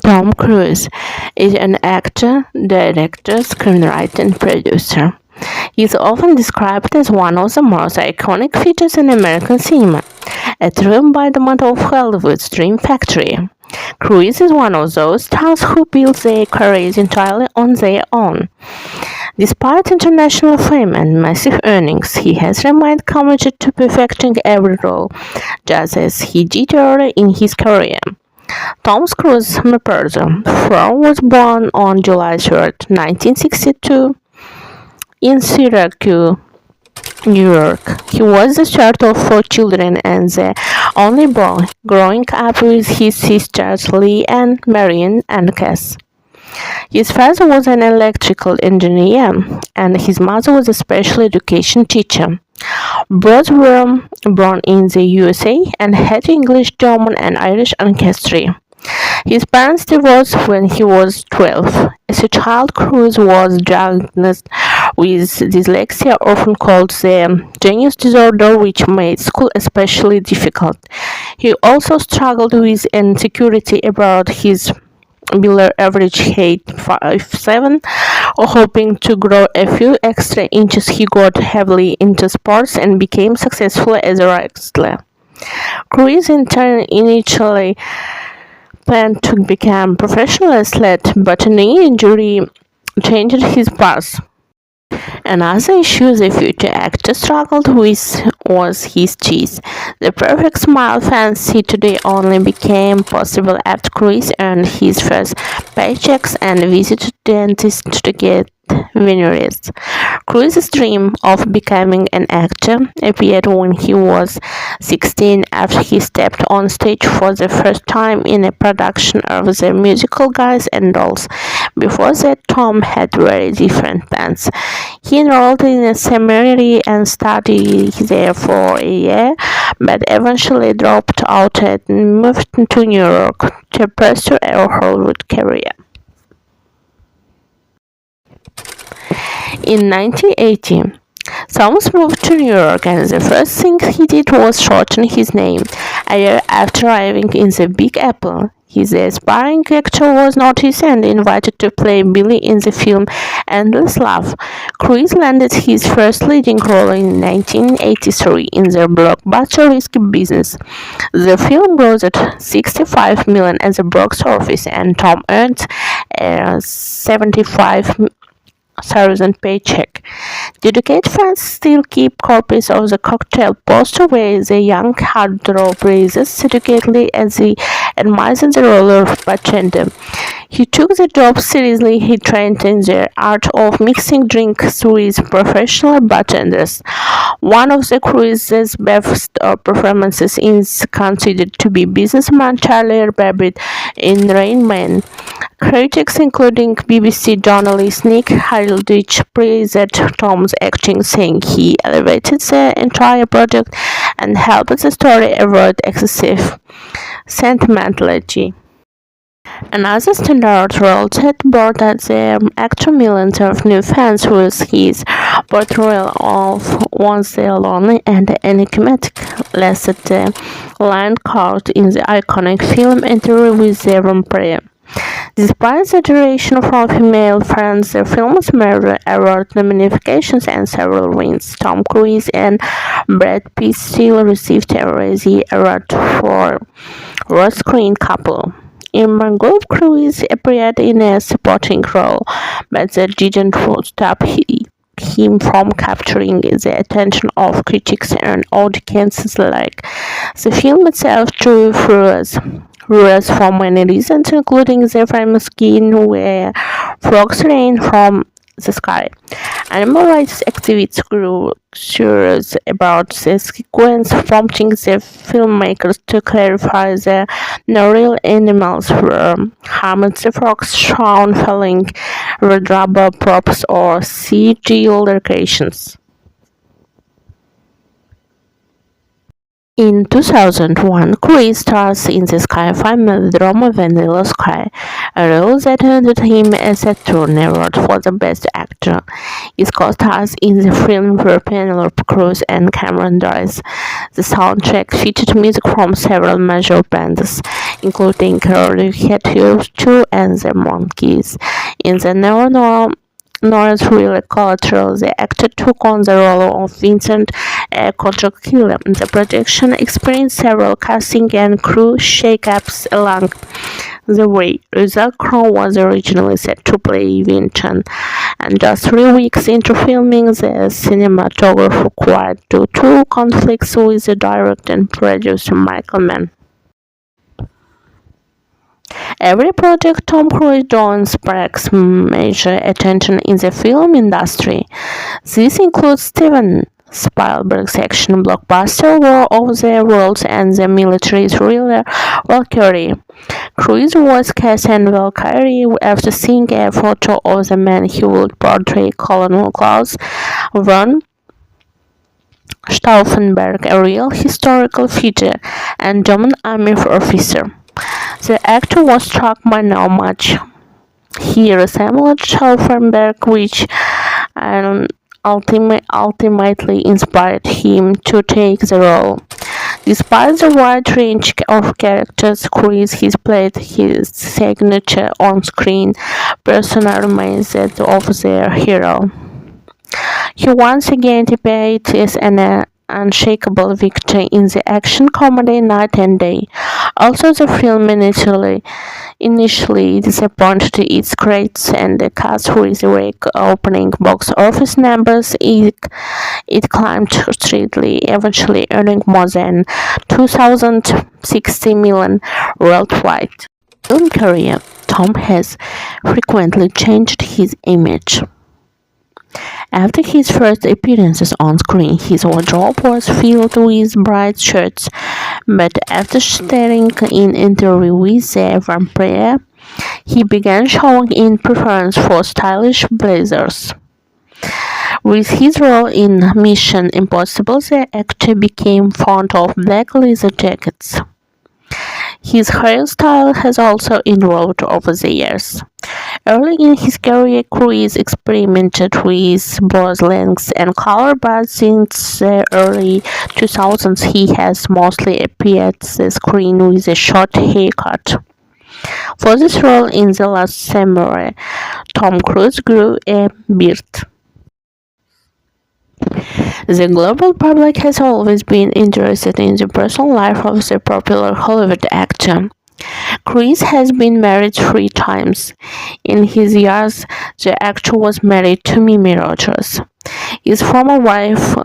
Tom Cruise is an actor, director, screenwriter, and producer. He is often described as one of the most iconic figures in American cinema, a true embodiment of Hollywood's dream factory. Cruise is one of those stars who built their careers entirely on their own. Despite international fame and massive earnings, he has remained committed to perfecting every role, just as he did early in his career. Tom Cruise Mapurzo was born on July 3rd, 1962, in Syracuse, New York. He was the third of four children and the only boy, growing up with his sisters Lee Ann, Marion, and Cass. His father was an electrical engineer, and his mother was a special education teacher. Both were born in the USA and had English, German, and Irish ancestry. His parents divorced when he was 12. As a child, Cruise was diagnosed with dyslexia, often called the genius disorder, which made school especially difficult. He also struggled with insecurity about his below average height 5'7", hoping to grow a few extra inches. He got heavily into sports and became successful as a wrestler. Cruise in turn initially planned to become a professional athlete, but a knee injury changed his path. Another issue the future actor struggled with was his teeth. The perfect smile fancy today only became possible after Cruise earned his first paychecks and visited dentists to get veneers. Cruise's dream of becoming an actor appeared when he was 16 after he stepped on stage for the first time in a production of the musical Guys and Dolls. Before that, Tom had very different plans. He enrolled in a seminary and studied there for a year, but eventually dropped out and moved to New York to pursue a Hollywood career. In 1980, Thomas moved to New York, and the first thing he did was shorten his name. A year after arriving in the Big Apple, his aspiring actor was noticed and invited to play Billy in the film Endless Love. Cruise landed his first leading role in 1983 in the blockbuster Risky Business. The film grossed $65 million at the box office, and Tom earned a $75,000 paycheck. Dedicated fans still keep copies of the cocktail poster where the young heartthrob raises seductively as he admires the role of bartender. He took the job seriously. He trained in the art of mixing drinks with professional bartenders. One of the Cruise's best performances is considered to be businessman Charlie Babbitt in Rain Man. Critics, including BBC journalist Nick Hilditch, praised Tom's acting, saying he elevated the entire project and helped the story avoid excessive sentimentality. Another standout role that brought the actor millions of new fans was his portrayal of once the lonely and enigmatic Lester Lioncourt in the iconic film Interview with the Vampire. Despite the duration from female fans, the film's made award nominations and several wins. Tom Cruise and Brad Pitt still received a Razzie Award for Worst Screen Couple. In Mangrove, Cruise appeared in a supporting role, but that didn't stop him from capturing the attention of critics and audiences alike. The film itself drew viewers for many reasons, including the famous scene where frogs rain from the sky. Animal rights activists grew curious about the sequence, prompting the filmmakers to clarify that no real animals were harmed. The frogs shown falling were rubber props or CG locations. In 2001, Chris stars in the sci-fi melodrama Vanilla Sky, a role that earned him a Saturn Award for the Best Actor. His co-stars in the film were Penelope Cruz and Cameron Diaz. The soundtrack featured music from several major bands, including Radiohead, U2, and the Monkees. In the Norris thriller Collateral, the actor took on the role of Vincent, a contract killer. The production experienced several casting and crew shakeups along the way. Russell Crowe was originally set to play Vincent, and just 3 weeks into filming, the cinematographer quit due to conflicts with the director and producer Michael Mann. Every project Tom Cruise joins sparks major attention in the film industry. This includes Steven Spielberg's action blockbuster War of the Worlds and the military thriller Valkyrie. Cruise was cast as Valkyrie after seeing a photo of the man he would portray, Colonel Klaus von Stauffenberg, a real historical figure and German army officer. The actor was struck by how much he resembled Stauffenberg, which ultimately inspired him to take the role. Despite the wide range of characters Chris has played, his signature on-screen persona remains that of their hero. He once again debuted as an unshakable victor in the action comedy Night and Day. Also, the film initially disappointed its critics and the cast with weak opening box office numbers. It climbed steadily, eventually earning more than 2,060 million worldwide. In career, Tom has frequently changed his image. After his first appearances on screen, his wardrobe was filled with bright shirts, but after starring in Interview with the Vampire, he began showing in preference for stylish blazers. With his role in Mission Impossible, the actor became fond of black leather jackets. His hairstyle has also evolved over the years. Early in his career, Cruise experimented with both length and color, but since the early 2000s, he has mostly appeared on the screen with a short haircut. For this role in The Last Samurai, Tom Cruise grew a beard. The global public has always been interested in the personal life of the popular Hollywood actor. Chris has been married 3 times. In his years, the actor was married to Mimi Rogers. His former wife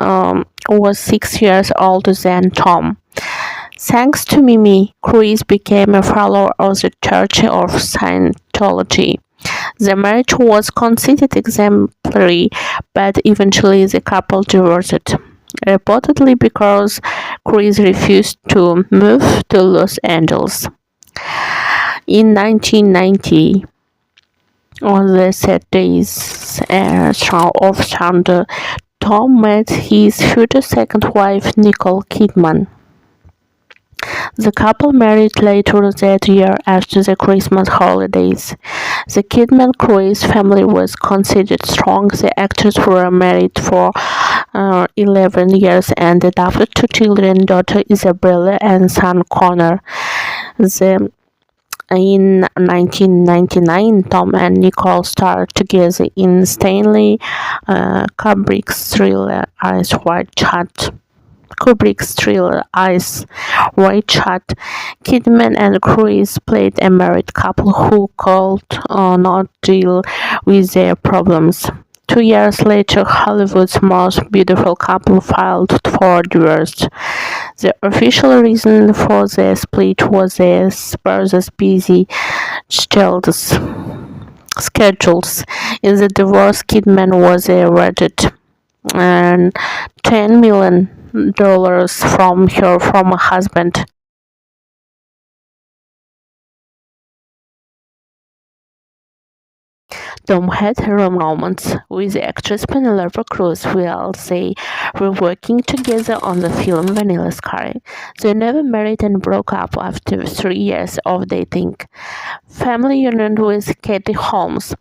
was 6 years older than Tom. Thanks to Mimi, Chris became a follower of the Church of Scientology. The marriage was considered exemplary, but eventually the couple divorced, reportedly because Chris refused to move to Los Angeles. In 1990, on the set days of Thunder, Tom met his future second wife, Nicole Kidman. The couple married later that year after the Christmas holidays. The Kidman-Cruise family was considered strong. The actors were married for 11 years and adopted 2 children, daughter Isabella and son Connor. In 1999, Tom and Nicole starred together in Stanley Kubrick's thriller Eyes Wide Shut. Kidman and Cruise played a married couple who could not deal with their problems. 2 years later, Hollywood's most beautiful couple filed for divorce. The official reason for the split was their spouses' busy schedules. In the divorce, Kidman was awarded $10 million from her former husband. Tom had romance with actress Penelope Cruz while they were working together on the film Vanilla Sky. They never married and broke up after 3 years of dating. Family union with Katie Holmes.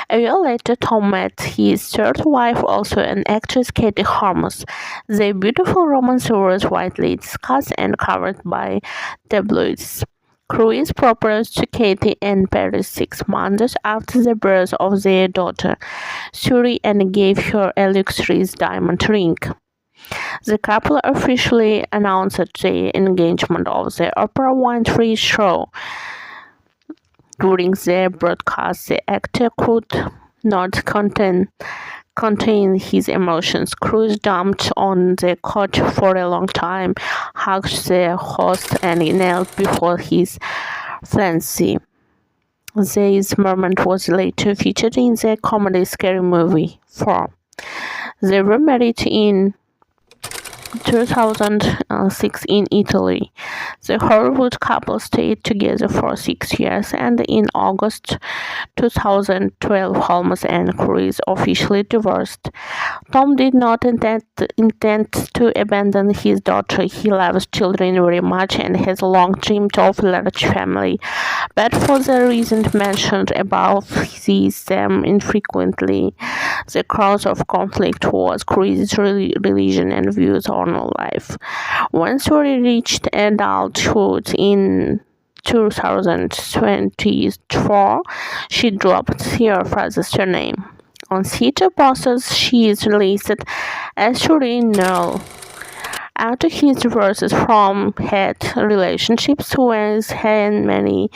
A year later, Tom met his third wife, also an actress, Katie Holmes. Their beautiful romance was widely discussed and covered by tabloids. Cruz proposed to Katie in Paris 6 months after the birth of their daughter, Suri, and gave her a luxurious diamond ring. The couple officially announced their engagement of the Oprah Winfrey Show. During the broadcast, the actor could not contain his emotions. Cruz jumped on the couch for a long time, hugged the host, and knelt before his fiancée. This moment was later featured in the comedy Scary Movie 4. They were married in 2006 in Italy. The Hollywood couple stayed together for 6 years, and in August 2012, Holmes and Cruz officially divorced. Tom did not intend to abandon his daughter. He loves children very much and has long dreamed of a large family. But for the reasons mentioned above, he sees them infrequently. The cause of conflict was Cruz's religion and views on life. When Suri reached adulthood in 2024, she dropped her father's surname. On theater posters, she is listed as Suri Null. After his divorces from had relationships with many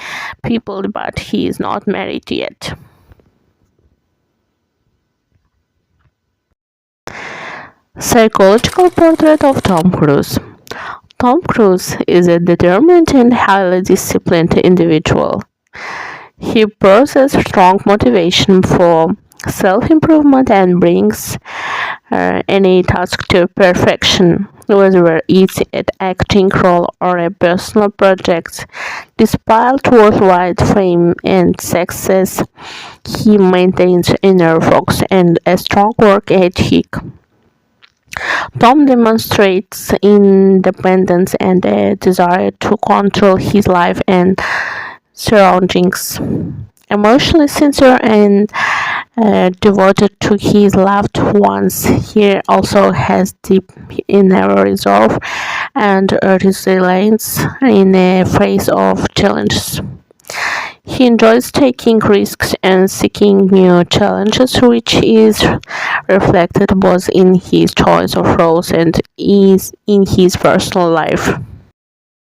people, but he is not married yet. Psychological portrait of Tom Cruise. Tom Cruise is a determined and highly disciplined individual. He possesses strong motivation for self-improvement and brings any task to perfection, whether it's an acting role or a personal project. Despite worldwide fame and success, he maintains inner focus and a strong work ethic. Tom demonstrates independence and a desire to control his life and surroundings. Emotionally sincere and devoted to his loved ones, he also has deep inner resolve and resilience in the face of challenges. He enjoys taking risks and seeking new challenges, which is reflected both in his choice of roles and in his personal life.